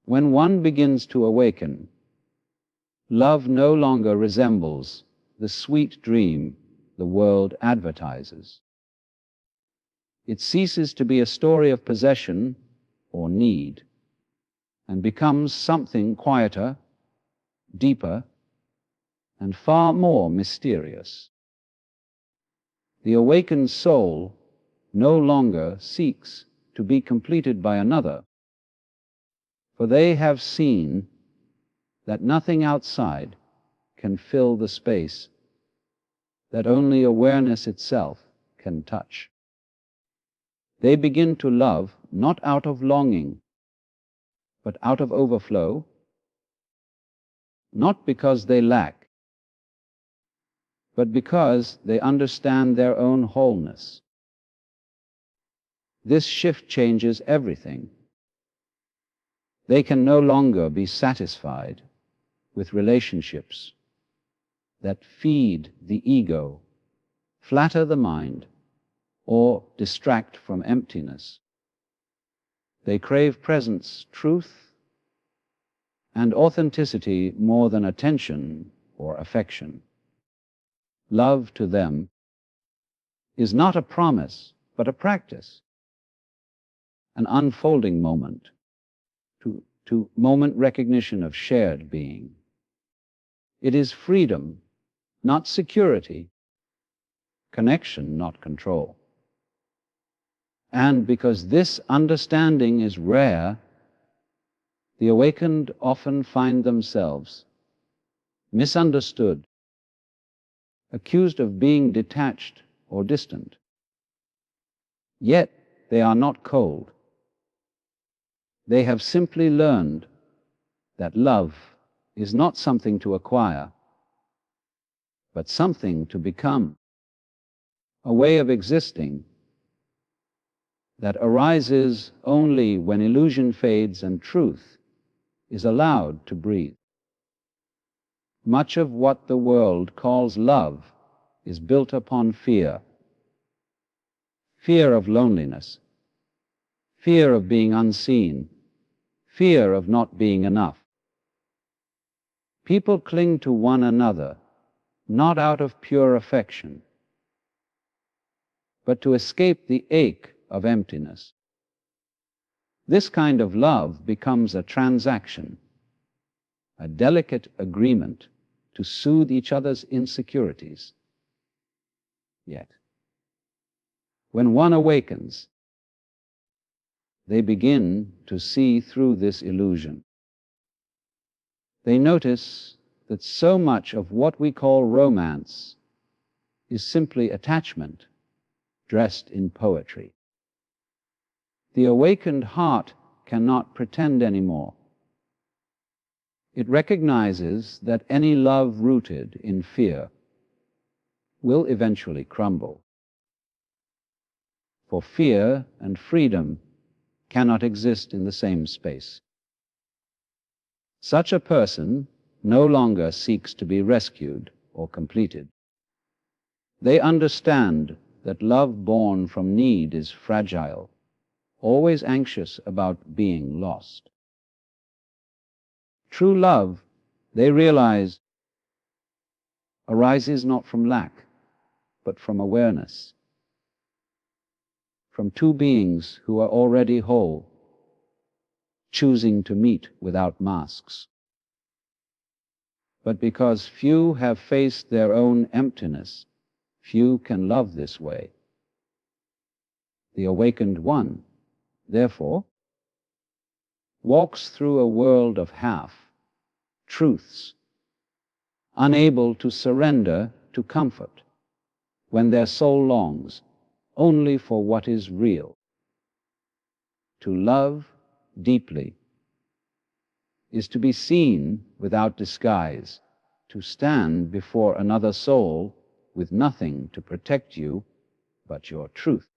When one begins to awaken, love no longer resembles the sweet dream the world advertises. It ceases to be a story of possession or need and becomes something quieter, deeper, and far more mysterious. The awakened soul no longer seeks to be completed by another, for they have seen that nothing outside can fill the space that only awareness itself can touch. They begin to love not out of longing, but out of overflow, not because they lack, but because they understand their own wholeness. This shift changes everything. They can no longer be satisfied with relationships that feed the ego, flatter the mind, or distract from emptiness. They crave presence, truth, and authenticity more than attention or affection. Love to them is not a promise, but a practice, an unfolding moment, to moment recognition of shared being. It is freedom, not security, connection, not control. And because this understanding is rare, the awakened often find themselves misunderstood, accused of being detached or distant. Yet they are not cold. They have simply learned that love is not something to acquire, but something to become, a way of existing that arises only when illusion fades and truth is allowed to breathe. Much of what the world calls love is built upon fear. Fear of loneliness, fear of being unseen, fear of not being enough. People cling to one another not out of pure affection, but to escape the ache of emptiness. This kind of love becomes a transaction, a delicate agreement to soothe each other's insecurities. Yet, when one awakens, they begin to see through this illusion. They notice that so much of what we call romance is simply attachment dressed in poetry. The awakened heart cannot pretend anymore. It recognizes that any love rooted in fear will eventually crumble. For fear and freedom cannot exist in the same space. Such a person no longer seeks to be rescued or completed. They understand that love born from need is fragile, always anxious about being lost. True love, they realize, arises not from lack, but from awareness, from two beings who are already whole, choosing to meet without masks. But because few have faced their own emptiness, few can love this way. The awakened one, therefore, walks through a world of half-truths, unable to surrender to comfort when their soul longs only for what is real. To love deeply is to be seen without disguise, to stand before another soul with nothing to protect you but your truth.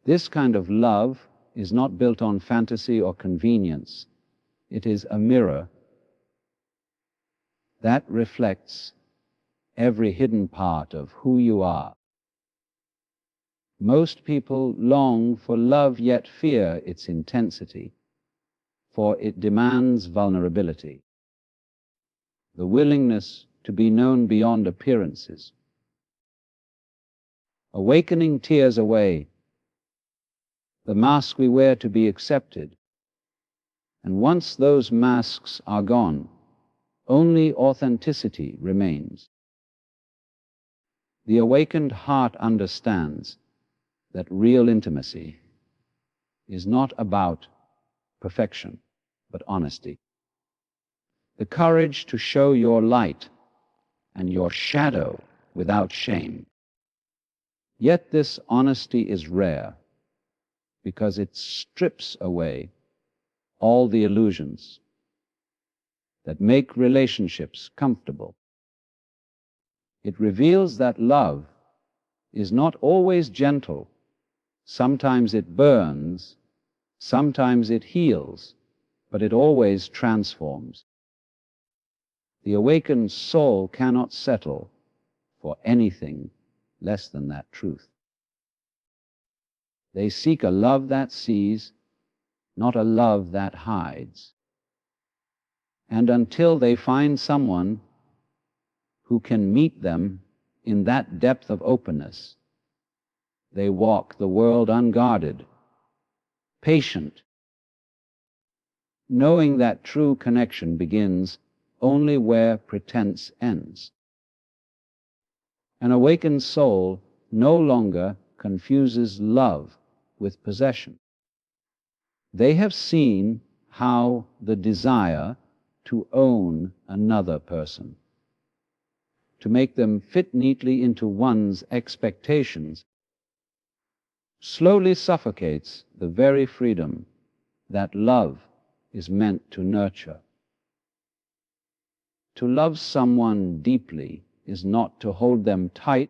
This kind of love is not built on fantasy or convenience. It is a mirror that reflects every hidden part of who you are. Most people long for love, yet fear its intensity. for it demands vulnerability, the willingness to be known beyond appearances. Awakening tears away the mask we wear to be accepted, and once those masks are gone, only authenticity remains. The awakened heart understands that real intimacy is not about perfection, but honesty. The courage to show your light and your shadow without shame. Yet this honesty is rare because it strips away all the illusions that make relationships comfortable. It reveals that love is not always gentle. Sometimes it burns, sometimes it heals, but it always transforms. The awakened soul cannot settle for anything less than that truth. They seek a love that sees, not a love that hides. And until they find someone who can meet them in that depth of openness, they walk the world unguarded, patient, knowing that true connection begins only where pretense ends. An awakened soul no longer confuses love with possession. They have seen how the desire to own another person, to make them fit neatly into one's expectations, slowly suffocates the very freedom that love is meant to nurture. To love someone deeply is not to hold them tight,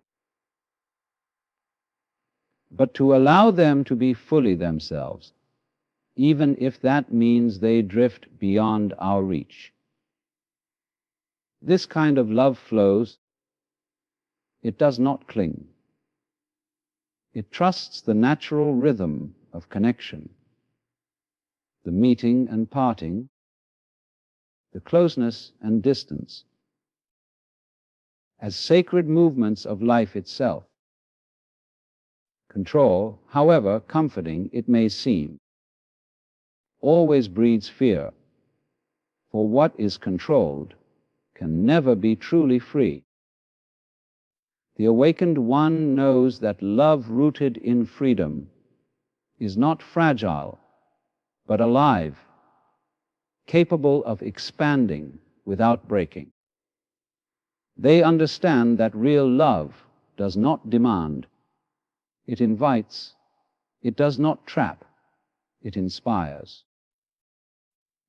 but to allow them to be fully themselves, even if that means they drift beyond our reach. This kind of love flows. It does not cling. It trusts the natural rhythm of connection, the meeting and parting, the closeness and distance, as sacred movements of life itself. Control, however comforting it may seem, always breeds fear, for what is controlled can never be truly free. The awakened one knows that love rooted in freedom is not fragile, but alive, capable of expanding without breaking. They understand that real love does not demand, it invites, it does not trap, it inspires.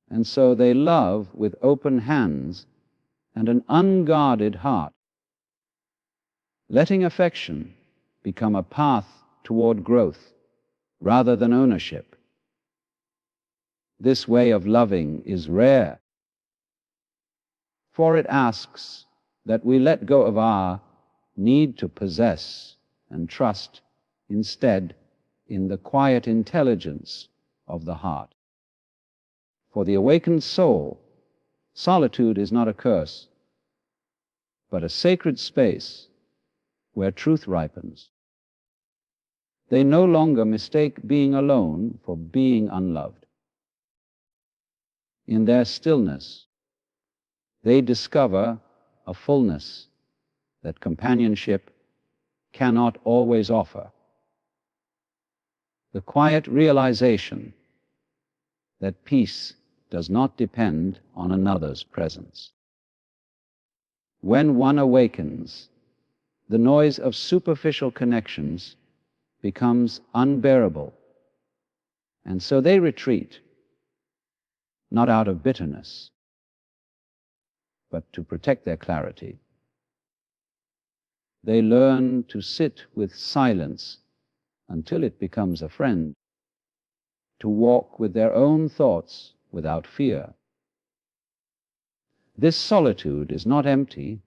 And so they love with open hands and an unguarded heart, letting affection become a path toward growth rather than ownership. This way of loving is rare, for it asks that we let go of our need to possess and trust instead in the quiet intelligence of the heart. For the awakened soul, solitude is not a curse, but a sacred space where truth ripens. They no longer mistake being alone for being unloved. In their stillness, they discover a fullness that companionship cannot always offer. The quiet realization that peace does not depend on another's presence. When one awakens, the noise of superficial connections becomes unbearable, and so they retreat, not out of bitterness, but to protect their clarity. They learn to sit with silence until it becomes a friend, to walk with their own thoughts without fear. This solitude is not empty.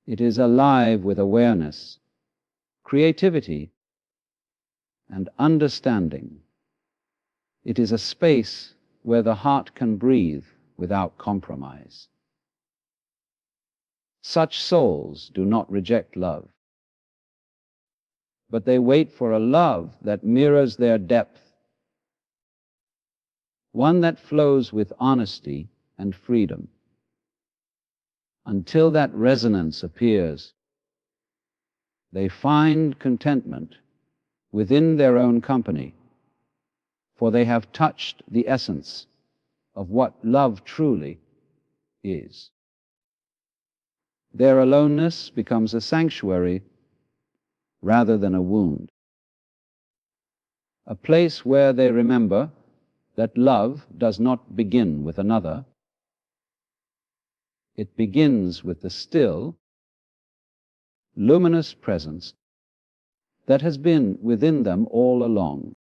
It is alive with awareness, creativity, and understanding. It is a space where the heart can breathe without compromise. Such souls do not reject love, but they wait for a love that mirrors their depth, one that flows with honesty and freedom. Until that resonance appears, they find contentment within their own company, for they have touched the essence of what love truly is. Their aloneness becomes a sanctuary rather than a wound, a place where they remember that love does not begin with another. It begins with the still, luminous presence that has been within them all along.